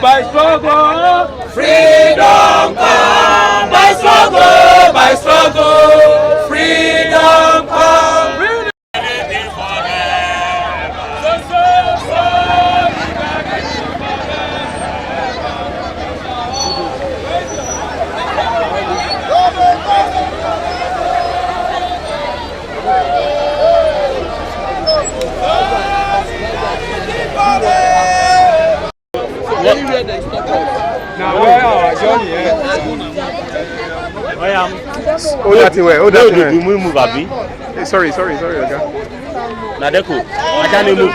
by struggle. Freedom come by struggle, by struggle. Freedom come. Now where are Johnny? I am. Oh, that's where. Oh, that's where. We move, Abi. Sorry, okay. Nadeko, I can't move.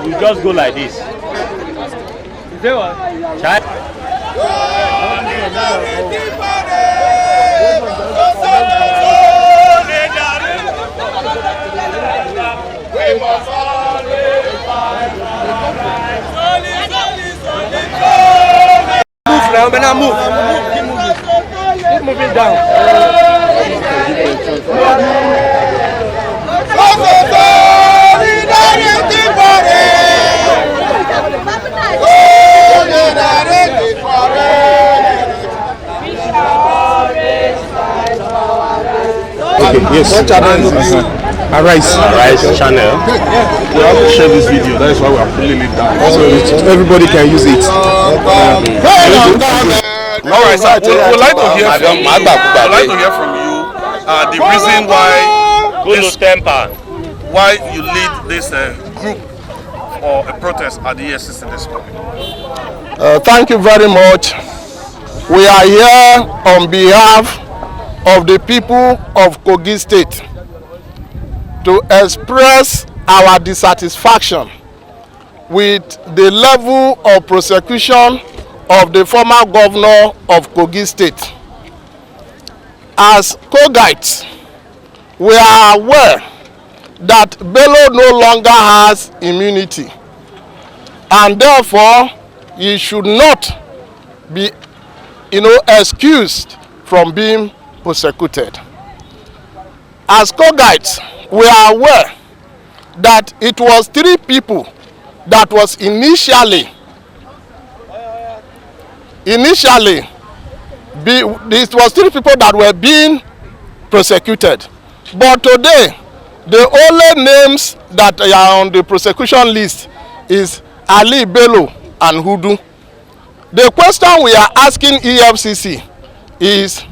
We just go like this. Is that what? Child. Move now, man, I move. Keep moving down. Okay, yes. What channel is this? Arise channel. We have to share this video. That is why we are pulling it down. So everybody can use it. All right, sir. We would like to hear from you. The reason why you lead this group or a protest at the EFCC this morning. Thank you very much. We are here on behalf of the people of Kogi State to express our dissatisfaction with the level of prosecution of the former governor of Kogi State. As Kogites, we are aware that Bello no longer has immunity, and therefore he should not be excused from being prosecuted. As Kogites, we are aware that it was 3 people that was initially it was 3 people that were being prosecuted, but today the only names that are on the prosecution list is Ali, Bello and Hudu. The question we are asking EFCC is,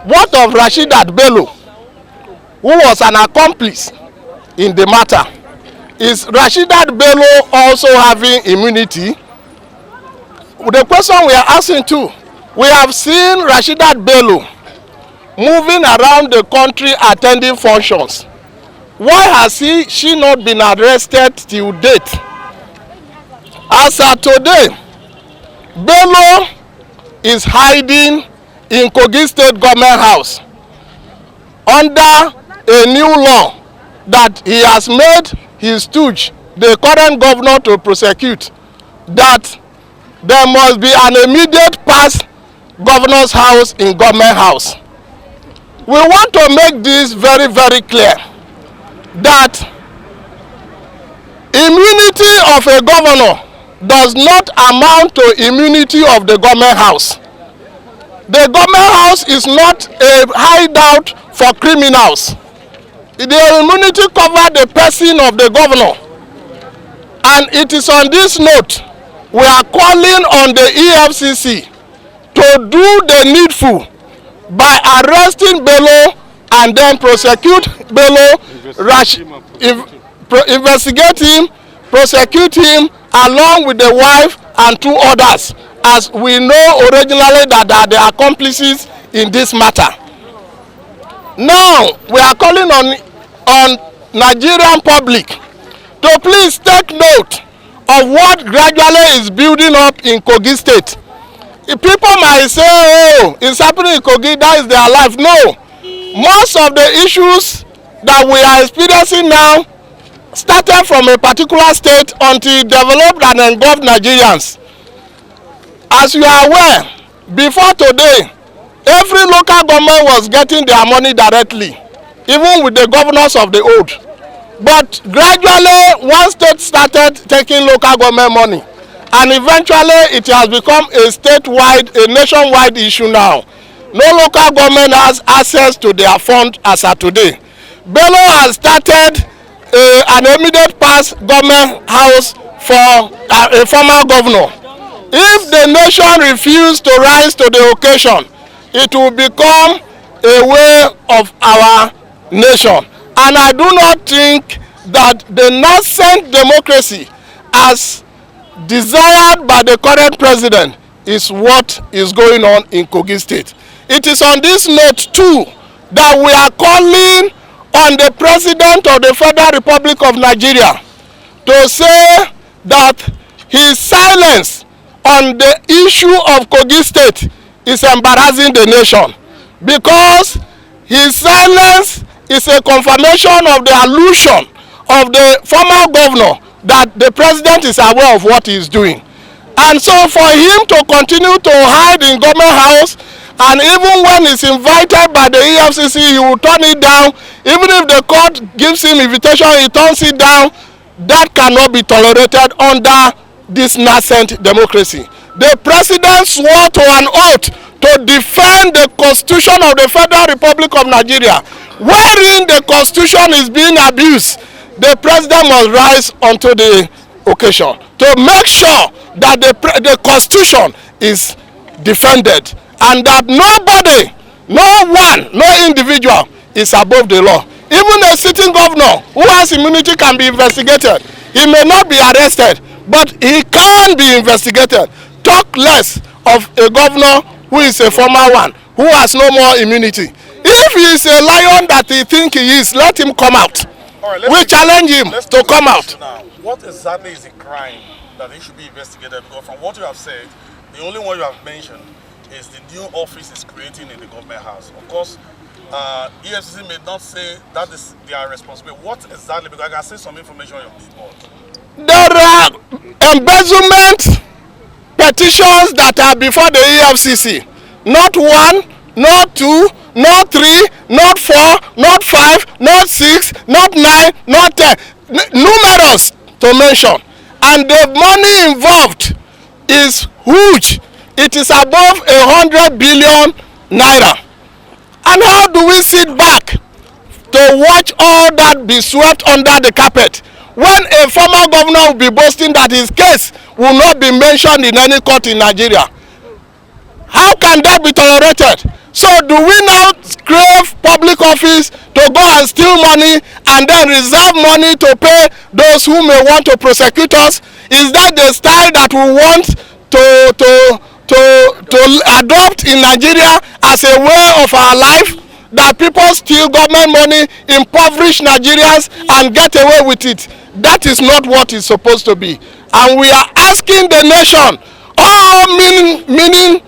what of Rasheedat Bello, who was an accomplice in the matter? Is Rasheedat Bello also having immunity? The question we are asking too, we have seen Rasheedat Bello moving around the country attending functions. Why has she not been arrested till date? As of today, Bello is hiding in Kogi State Government House under a new law that he has made his stooge, the current governor, to prosecute, that there must be an immediate pass governor's house in Government House. We want to make this very, very clear that immunity of a governor does not amount to immunity of the Government House. The Government House is not a hideout for criminals. The immunity covers the person of the governor. And it is on this note we are calling on the EFCC to do the needful by arresting Bello and then prosecute Bello, investigate him, prosecute him along with the wife and 2 others, as we know originally that they are the accomplices in this matter. Now we are calling on Nigerian public to please take note of what gradually is building up in Kogi State. If people might say, oh, it's happening in Kogi, that is their life. No, Most of the issues that we are experiencing now started from a particular state until it developed and engulfed Nigerians. As you are aware, before today, every local government was getting their money directly, even with the governors of the old. But gradually, one state started taking local government money, and eventually it has become a statewide, a nationwide issue now. No local government has access to their fund as of today. Bello has started an immediate pass government house for a former governor. If the nation refuses to rise to the occasion, it will become a way of our nation. And I do not think that the nascent democracy as desired by the current president is what is going on in Kogi State. It is on this note too that we are calling on the President of the Federal Republic of Nigeria to say that his silence on the issue of Kogi State is embarrassing the nation, because his silence is a confirmation of the allusion of the former governor that the president is aware of what he is doing. And so for him to continue to hide in government house, and even when he's invited by the EFCC, he will turn it down. Even if the court gives him invitation, he turns it down. That cannot be tolerated under this nascent democracy. The president swore to an oath to defend the Constitution of the Federal Republic of Nigeria. Wherein the Constitution is being abused, the president must rise onto the occasion to make sure that the Constitution is defended, and that nobody, no one, no individual is above the law. Even a sitting governor who has immunity can be investigated. He may not be arrested, but he can be investigated. Talk less of a governor who is a former one, who has no more immunity. If he is a lion that he thinks he is, let him come out. Right, we challenge him to come out. Now, what exactly is the crime that he should be investigated? Because from what you have said, the only one you have mentioned is the new office is creating in the government house. Of course, EFCC may not say that is their responsibility. What exactly? Because I can see some information on your board. There are embezzlement petitions that are before the EFCC. Not one, not two, not three, not four, not five, not six, not 9, not 10. Numerous to mention. And the money involved is huge. It is above 100 billion naira. And how do we sit back to watch all that be swept under the carpet when a former governor will be boasting that his case will not be mentioned in any court in Nigeria? How can that be tolerated? So do we now crave public office to go and steal money and then reserve money to pay those who may want to prosecute us? Is that the style that we want to adopt in Nigeria as a way of our life? That people steal government money, impoverish Nigerians and get away with it. That is not what it's supposed to be. And we are asking the nation, all meaning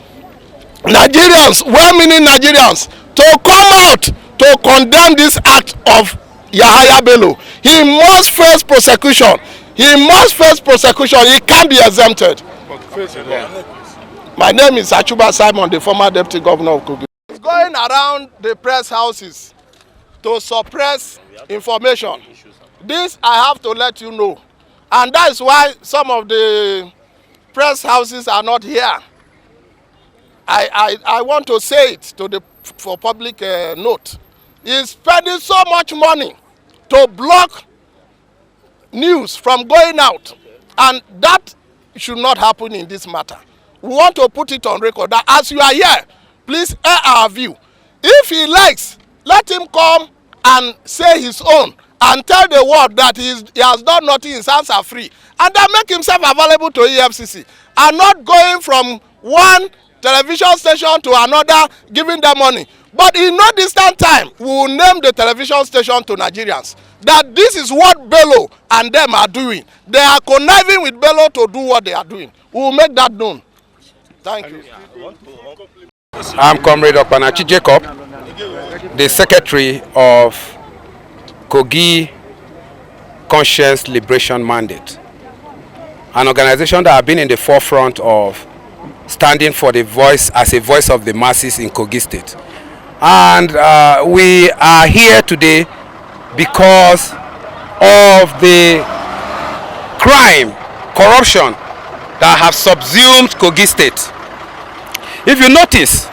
Nigerians, well-meaning Nigerians, to come out to condemn this act of Yahaya Bello. He must face prosecution. He must face prosecution. He can't be exempted. My name is Achuba Simon, the former deputy governor of Kogi. It's going around the press houses to suppress information. This I have to let you know. And that is why some of the press houses are not here. I want to say it for public note. He's spending so much money to block news from going out. And that should not happen in this matter. We want to put it on record that as you are here, please air our view. If he likes, let him come and say his own and tell the world that he has done nothing, his hands are free. And then make himself available to EFCC. And not going from one television station to another, giving them money. But in no distant time, we will name the television station to Nigerians. That this is what Bello and them are doing. They are conniving with Bello to do what they are doing. We will make that known. Thank you. I'm Comrade Okpanachi Jacob, the secretary of Kogi Conscience Liberation Mandate, an organization that has been in the forefront of standing for the voice as a voice of the masses in Kogi State. And we are here today because of the crime, corruption that have subsumed Kogi State. If you notice,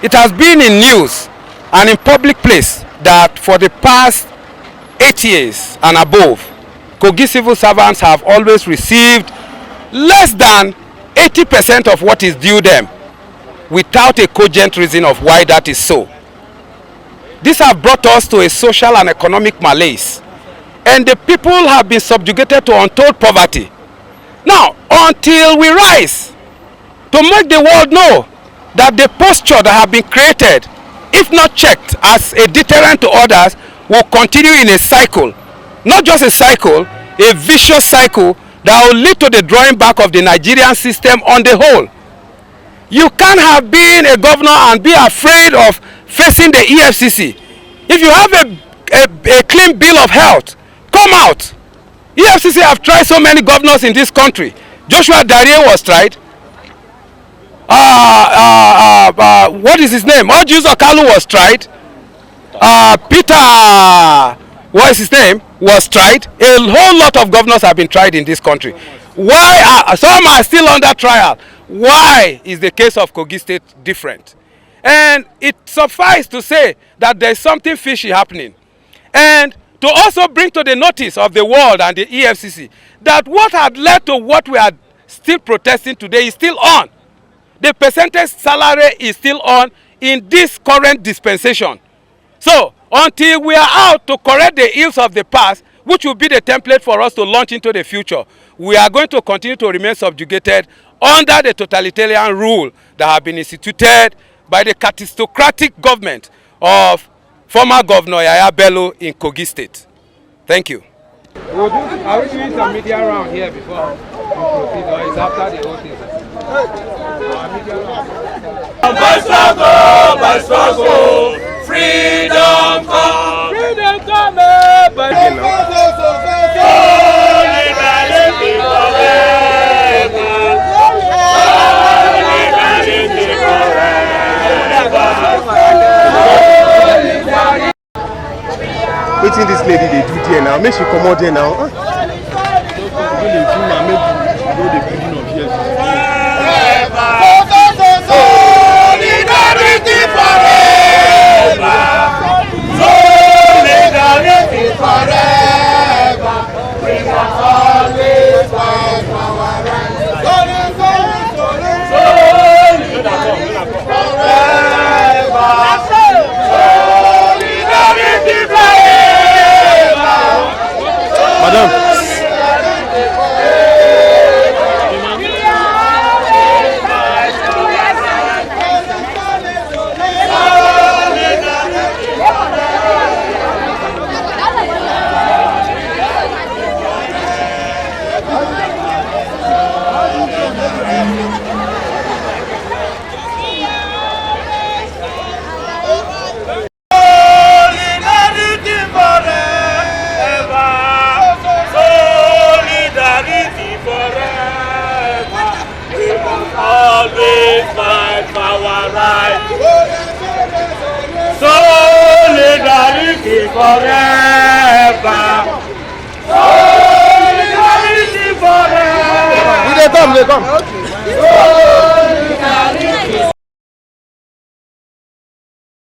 it has been in news and in public place that for the past 8 years and above, Kogi civil servants have always received less than 80% of what is due them without a cogent reason of why that is so. This has brought us to a social and economic malaise, and the people have been subjugated to untold poverty. Now, until we rise to make the world know that the posture that have been created, if not checked as a deterrent to others, will continue in a cycle. Not just a cycle, a vicious cycle that will lead to the drawing back of the Nigerian system on the whole. You can't have been a governor and be afraid of facing the EFCC. If you have a clean bill of health, come out. EFCC have tried so many governors in this country. Joshua Darie was tried. What is his name? Ojus Okalu was tried. Peter, what is his name? Was tried. A whole lot of governors have been tried in this country. Why some are still under trial? Why is the case of Kogi State different? And it suffices to say that there is something fishy happening. And to also bring to the notice of the world and the EFCC that what had led to what we are still protesting today is still on. The percentage salary is still on in this current dispensation. So until we are out to correct the ills of the past, which will be the template for us to launch into the future, we are going to continue to remain subjugated under the totalitarian rule that have been instituted by the catastocratic government of former Governor Yaya Bello in Kogi State. Thank you. Are we doing some media round here before we proceed, or is after the whole thing? By struggle, freedom come. Freedom come, Wetin this lady dey do there now? Make she comot there now. Solidarity forever. Solidarity forever. We must always fight for our rights. Solidarity forever. Solidarity forever. Madam. Always fight for our rights. Solidarity forever. Solidarity forever. They come.